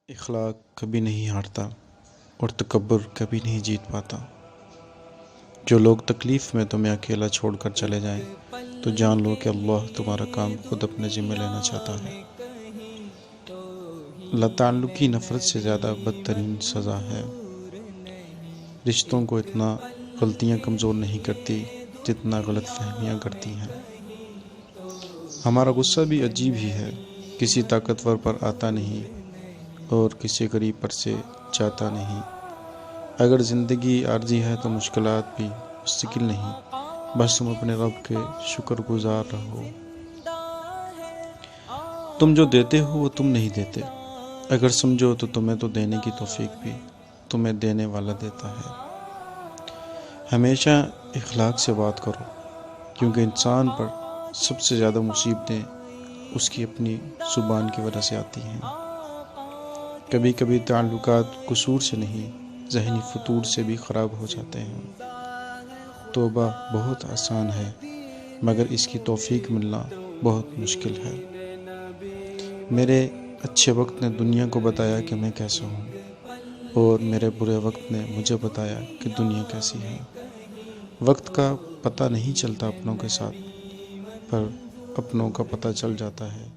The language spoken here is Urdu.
اخلاق کبھی نہیں ہارتا اور تکبر کبھی نہیں جیت پاتا۔ جو لوگ تکلیف میں تمہیں اکیلا چھوڑ کر چلے جائیں تو جان لو کہ اللہ تمہارا کام خود اپنے ذمہ لینا چاہتا ہے۔ لاتعلقی نفرت سے زیادہ بدترین سزا ہے۔ رشتوں کو اتنا غلطیاں کمزور نہیں کرتی جتنا غلط فہمیاں کرتی ہیں۔ ہمارا غصہ بھی عجیب ہی ہے، کسی طاقتور پر آتا نہیں اور کسی غریب پر سے جاتا نہیں۔ اگر زندگی عارضی ہے تو مشکلات بھی مستقل نہیں، بس تم اپنے رب کے شکر گزار رہو۔ تم جو دیتے ہو وہ تم نہیں دیتے، اگر سمجھو تو تمہیں تو دینے کی توفیق بھی تمہیں دینے والا دیتا ہے۔ ہمیشہ اخلاق سے بات کرو، کیونکہ انسان پر سب سے زیادہ مصیبتیں اس کی اپنی زبان کی وجہ سے آتی ہیں۔ کبھی کبھی تعلقات قصور سے نہیں، ذہنی فتور سے بھی خراب ہو جاتے ہیں۔ توبہ بہت آسان ہے، مگر اس کی توفیق ملنا بہت مشکل ہے۔ میرے اچھے وقت نے دنیا کو بتایا کہ میں کیسا ہوں، اور میرے برے وقت نے مجھے بتایا کہ دنیا کیسی ہے۔ وقت کا پتہ نہیں چلتا اپنوں کے ساتھ، پر اپنوں کا پتہ چل جاتا ہے۔